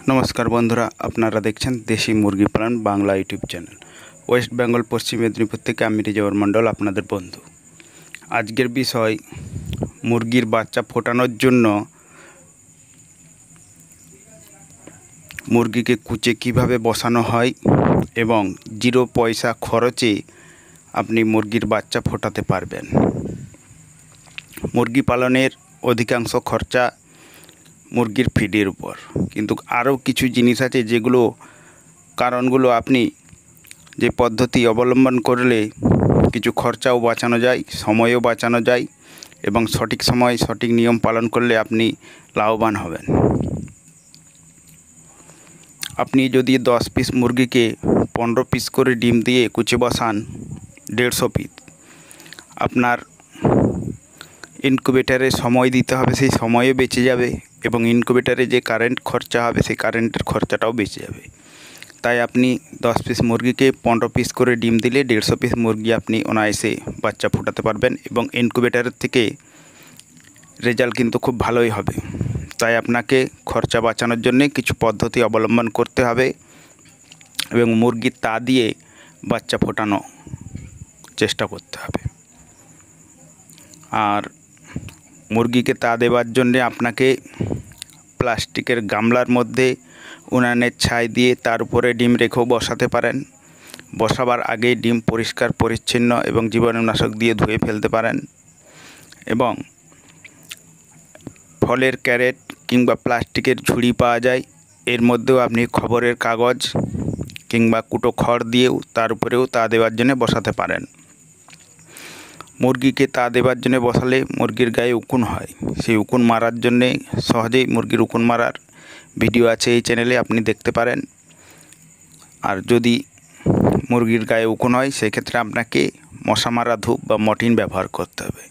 नमस्कार बंधुरा आपनारा देखছেন देशी मुरगी पालन Bangla YouTube channel West Bengal Paschim Medinipur থেকে আমি রিজওয়ার মণ্ডল আপনাদের বন্ধু। আজকের বিষয় মুরগির বাচ্চা ফোটানোর জন্য মুরগিকে কুচে কিভাবে বসানো হয় এবং জিরো পয়সা খরচে আপনি মুরগির বাচ্চা ফোটাতে পারবেন। মুরগি পালনের অধিকাংশ খরচা মুরগির ফিডের উপর, কিন্তু আরও কিছু জিনিস আছে যেগুলো কারণগুলো আপনি যে পদ্ধতি অবলম্বন করলে কিছু খরচাও বাঁচানো যায়, সময়ও বাঁচানো যায় এবং সঠিক সময় সঠিক নিয়ম পালন করলে আপনি লাভবান হবেন। আপনি যদি 10 পিস মুরগিকে 15 পিস করে ডিম দিয়ে কুচে বসান 150 পিস, আপনার ইনকিউবেটরে সময় দিতে হবে, সেই সময়ও বেঁচে যাবে এবং ইনকিউবেটরে যে কারেন্ট খরচা হবে সেই কারেন্টের খরচাটাও বেঁচে যাবে। তাই আপনি 10 পিস মুরগিকে 15 পিস করে ডিম দিলে 150 পিস মুরগি আপনি অনায়াসে বাচ্চা ফোটাতে পারবেন এবং ইনকিউবেটরের থেকে রেজাল্ট কিন্তু খুব ভালোই হবে। তাই আপনাকে খরচা বাঁচানোর জন্য কিছু পদ্ধতি অবলম্বন করতে হবে এবং মুরগির তা দিয়ে বাচ্চা ফোটানো চেষ্টা করতে হবে। আর মুরগিকে তা দেওয়ার জন্য আপনাকে প্লাস্টিকের গামলার মধ্যে উনানের ছাই দিয়ে তার উপরে ডিম রেখেও বসাতে পারেন। বসাবার আগে ডিম পরিষ্কার পরিচ্ছন্ন এবং জীবাণুনাশক দিয়ে ধুয়ে ফেলতে পারেন এবং ফলের ক্যারেট কিংবা প্লাস্টিকের ঝুড়ি পাওয়া যায়, এর মধ্যেও আপনি খবরের কাগজ কিংবা কুটো খড় দিয়েও তার উপরেও তা দেওয়ার জন্য বসাতে পারেন। মুরগিকে তা দেওয়ার জন্য বসালে মুরগির গায়ে উকুন হয়, সেই উকুন মারার জন্যে সহজেই মুরগির উকুন মারার ভিডিও আছে এই চ্যানেলে, আপনি দেখতে পারেন। আর যদি মুরগির গায়ে উকুন হয় সেক্ষেত্রে আপনাকে মশা মারা ধূপ বা মর্টিন ব্যবহার করতে হবে।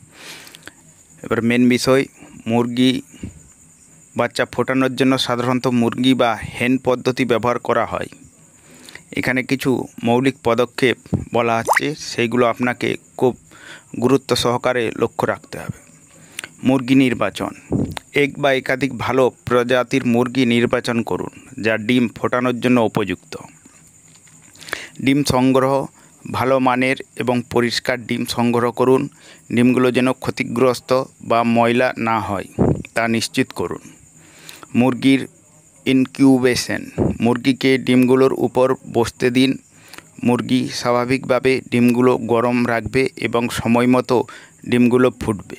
এবার মেন বিষয়, মুরগি বাচ্চা ফোটানোর জন্য সাধারণত মুরগি বা হেন পদ্ধতি ব্যবহার করা হয়। এখানে কিছু মৌলিক পদক্ষেপ বলা হচ্ছে, সেইগুলো আপনাকে খুব গুরুত্ব সহকারে লক্ষ্য রাখতে হবে। মুরগি নির্বাচন, এক বা একাধিক ভালো প্রজাতির মুরগি নির্বাচন করুন যা ডিম ফোটানোর জন্য উপযুক্ত। ডিম সংগ্রহ, ভালো মানের এবং পরিষ্কার ডিম সংগ্রহ করুন। ডিমগুলো যেন ক্ষতিগ্রস্ত বা ময়লা না হয় তা নিশ্চিত করুন। মুরগির ইনকিউবেশন, মুরগিকে ডিমগুলোর উপর বসতে দিন। মুরগি স্বাভাবিকভাবে ডিমগুলো গরম রাখবে এবং সময় মতো ডিমগুলো ফুটবে।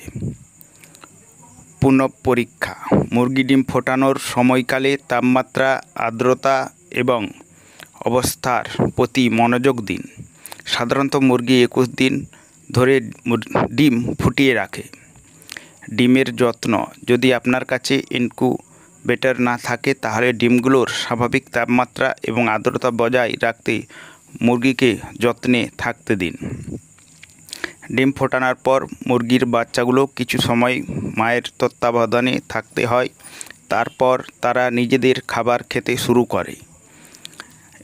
পুনঃপরীক্ষা, মুরগি ডিম ফোটানোর সময়কালে তাপমাত্রা, আর্দ্রতা এবং অবস্থার প্রতি মনোযোগ দিন। সাধারণত মুরগি 21 দিন ধরে ডিম ফুটিয়ে রাখে। ডিমের যত্ন, যদি আপনার কাছে ইনকিউবেটর না থাকে তাহলে ডিমগুলোর স্বাভাবিক তাপমাত্রা এবং আর্দ্রতা বজায় রাখতে মুরগিকে যত্নে থাকতে দিন। ডিম ফোটানোর পর মুরগির বাচ্চাগুলো কিছু সময় মায়ের তত্ত্বাবধানে থাকতে হয়, তারপর তারা নিজেদের খাবার খেতে শুরু করে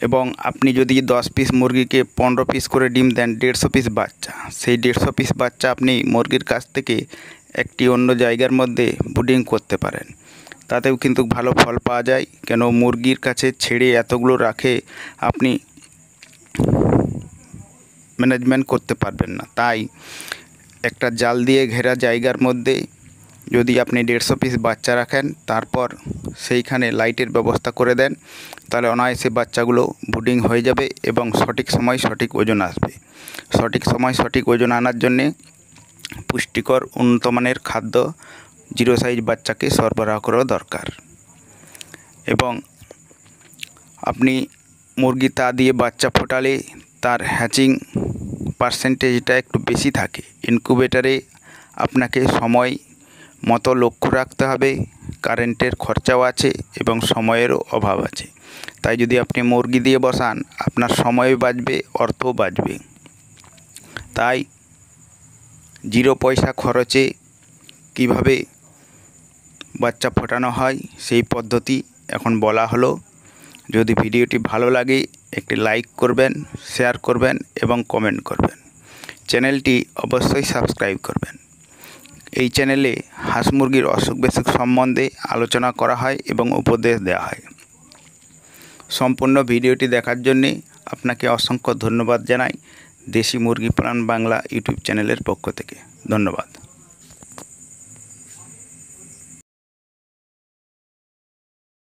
এবং আপনি যদি 10 পিস মুরগিকে 15 পিস করে ডিম দেন 150 পিস বাচ্চা, সেই 150 পিস বাচ্চা আপনি মুরগির কাছ থেকে একটি অন্য জায়গার মধ্যে ব্রিডিং করতে পারেন। তাতেও কিন্তু ভালো ফল পাওয়া যায়, কেন মুরগির কাছে ছেড়ে এতগুলো রাখে আপনি ম্যানেজমেন্ট করতে পারবেন না। তাই একটা জাল দিয়ে ঘেরা জায়গার মধ্যে যদি আপনি 150 পিস বাচ্চা রাখেন, তারপর সেইখানে লাইটের ব্যবস্থা করে দেন, তাহলে অনায়াসে বাচ্চাগুলো ব্রিডিং হয়ে যাবে এবং সঠিক সময় সঠিক ওজন আসবে। সঠিক সময় সঠিক ওজন আনার জন্যে পুষ্টিকর উন্নতমানের খাদ্য জিরো সাইজ বাচ্চাকে সরবরাহ করা দরকার। এবং আপনি মুরগি তা দিয়ে বাচ্চা ফোটালে তার হ্যাচিং পার্সেন্টেজটা একটু বেশি থাকে। ইনকিউবেটরে আপনাকে সময় মতো লক্ষ্য রাখতে হবে, কারেন্টের খরচাও আছে এবং সময়েরও অভাব আছে। তাই যদি আপনি মুরগি দিয়ে বসান আপনার সময় বাঁচবে, অর্থও বাঁচবে। তাই জিরো পয়সা খরচে কিভাবে বাচ্চা ফোটানো হয় সেই পদ্ধতি এখন বলা হলো। যদি ভিডিওটি ভালো লাগে একটি লাইক করবেন, শেয়ার করবেন এবং কমেন্ট করবেন। চ্যানেলটি অবশ্যই সাবস্ক্রাইব করবেন। এই চ্যানেলে হাঁস মুরগির অসুখ বিসুখ সম্বন্ধে আলোচনা করা হয় এবং উপদেশ দেওয়া হয়। সম্পূর্ণ ভিডিওটি দেখার জন্যে আপনাকে অসংখ্য ধন্যবাদ জানাই দেশি মুরগি পালন বাংলা ইউটিউব চ্যানেলের পক্ষ থেকে। ধন্যবাদ।